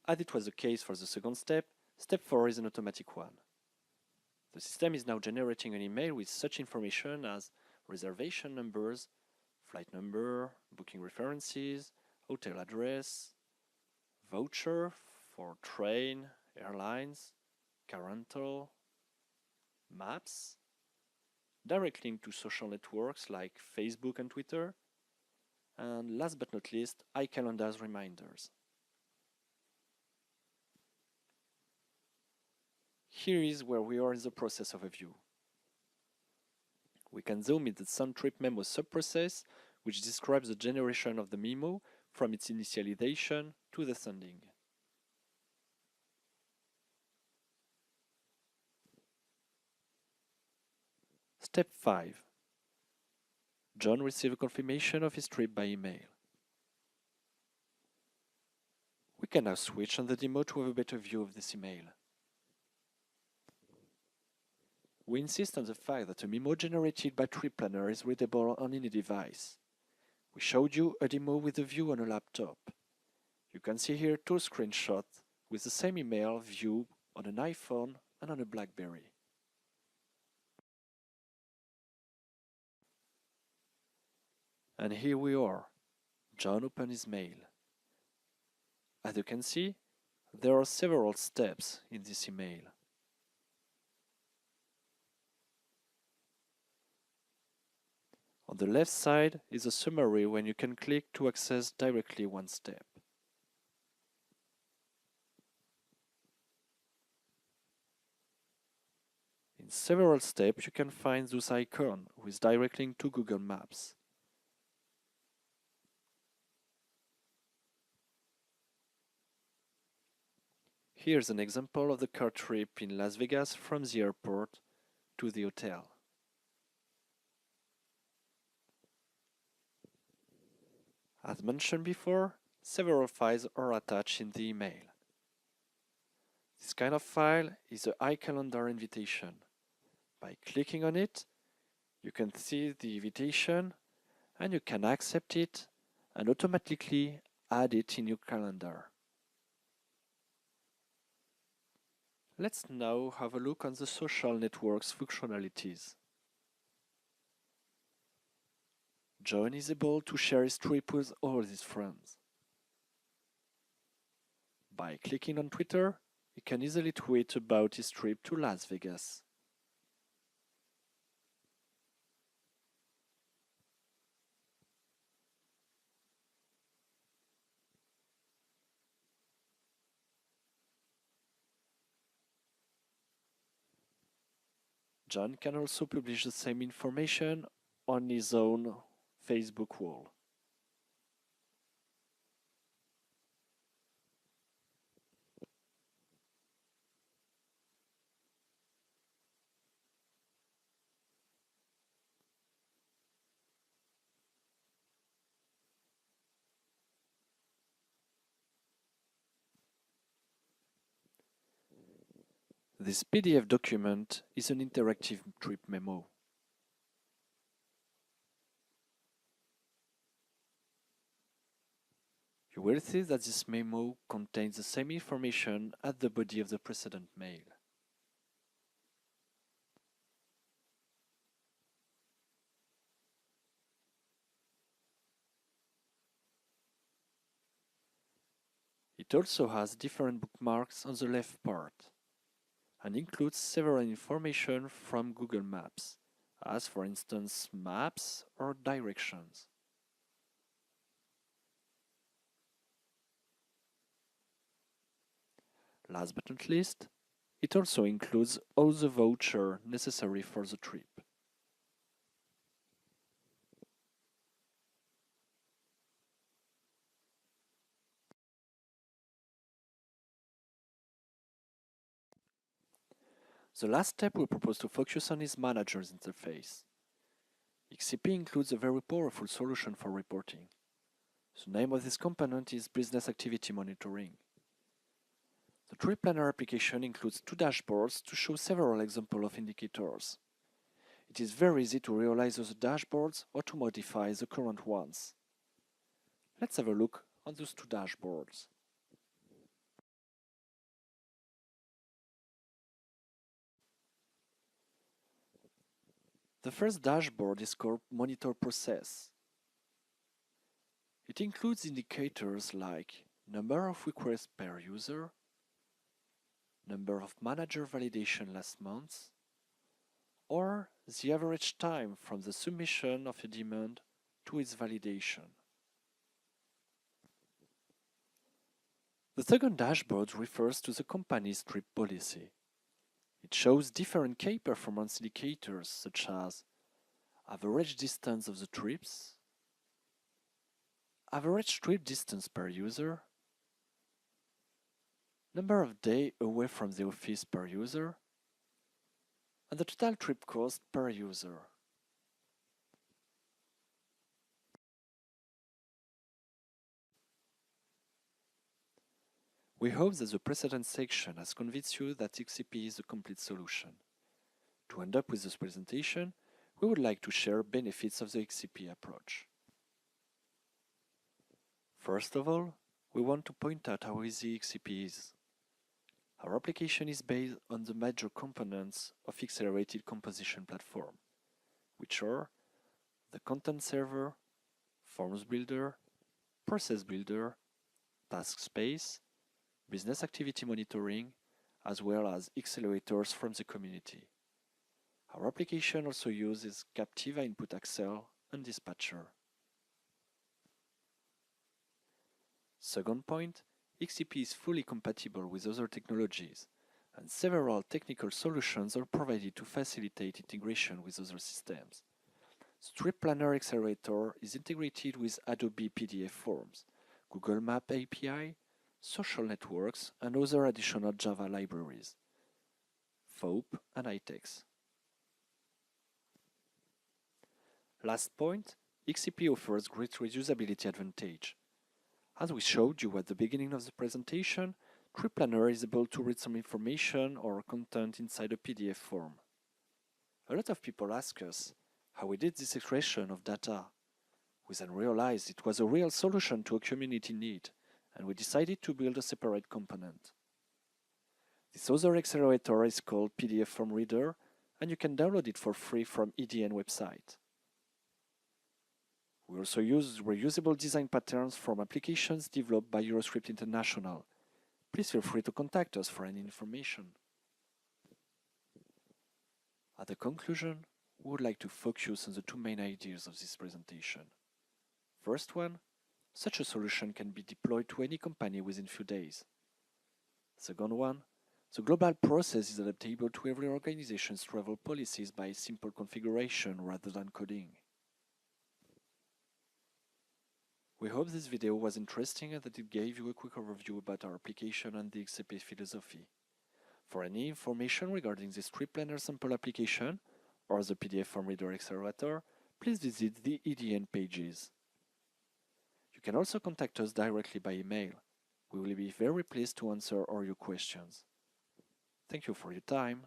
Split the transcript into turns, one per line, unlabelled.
As it was the case for the second step, step 4 is an automatic one. The system is now generating an email with such information as reservation numbers, flight number, booking references, hotel address, voucher for train, airlines, car rental, maps, direct link to social networks like Facebook and Twitter, and last but not least, iCalendar's reminders. Here is where we are in the process of a view. We can zoom in the Send Trip Memo subprocess, which describes the generation of the memo from its initialization to the sending. Step 5. John received a confirmation of his trip by email. We can now switch on the demo to have a better view of this email. We insist on the fact that a memo generated by Tripplanner is readable on any device. We showed you a demo with a view on a laptop. You can see here two screenshots with the same email view on an iPhone and on a BlackBerry. And here we are. John opened his mail. As you can see, there are several steps in this email. On the left side is a summary when you can click to access directly one step. In several steps you can find those icons with direct link to Google Maps. Here's an example of the car trip in Las Vegas from the airport to the hotel. As mentioned before, several files are attached in the email. This kind of file is the iCalendar invitation. By clicking on it, you can see the invitation and you can accept it and automatically add it in your calendar. Let's now have a look on the social networks functionalities. John is able to share his trip with all his friends. By clicking on Twitter, he can easily tweet about his trip to Las Vegas. John can also publish the same information on his own Facebook wall. This PDF document is an interactive trip memo. You will see that this memo contains the same information as the body of the precedent mail. It also has different bookmarks on the left part and includes several information from Google Maps, as for instance maps or directions. Last but not least, it also includes all the vouchers necessary for the trip. The last step we propose to focus on is Manager's interface. XCP includes a very powerful solution for reporting. The name of this component is Business Activity Monitoring. The Tripplanner application includes two dashboards to show several examples of indicators. It is very easy to realize those dashboards or to modify the current ones. Let's have a look on those two dashboards. The first dashboard is called Monitor Process. It includes indicators like number of requests per user, number of manager validation last month, or the average time from the submission of a demand to its validation. The second dashboard refers to the company's trip policy. It shows different key performance indicators such as average distance of the trips, average trip distance per user, number of days away from the office per user, and the total trip cost per user. We hope that the precedent section has convinced you that XCP is a complete solution. To end up with this presentation, we would like to share benefits of the XCP approach. First of all, we want to point out how easy XCP is. Our application is based on the major components of accelerated composition platform, which are the content server, forms builder, process builder, task space, business activity monitoring, as well as accelerators from the community. Our application also uses Captiva Input Accel and Dispatcher. Second point, XCP is fully compatible with other technologies, and several technical solutions are provided to facilitate integration with other systems. Tripplanner xCelerator is integrated with Adobe PDF Forms, Google Map API, social networks, and other additional Java libraries, FOAP and iText. Last point, XCP offers great reusability advantage. As we showed you at the beginning of the presentation, Tripplanner is able to read some information or content inside a PDF form. A lot of people ask us how we did this extraction of data. We then realized it was a real solution to a community need, and we decided to build a separate component. This other accelerator is called PDF Form Reader, and you can download it for free from EDN website. We also use reusable design patterns from applications developed by Euroscript International. Please feel free to contact us for any information. At the conclusion, we would like to focus on the two main ideas of this presentation. First one, such a solution can be deployed to any company within few days. Second one, the global process is adaptable to every organization's travel policies by simple configuration rather than coding. We hope this video was interesting and that it gave you a quick overview about our application and the XCP philosophy. For any information regarding this Tripplanner sample application or the PDF Form Reader accelerator, please visit the EDN pages. You can also contact us directly by email. We will be very pleased to answer all your questions. Thank you for your time.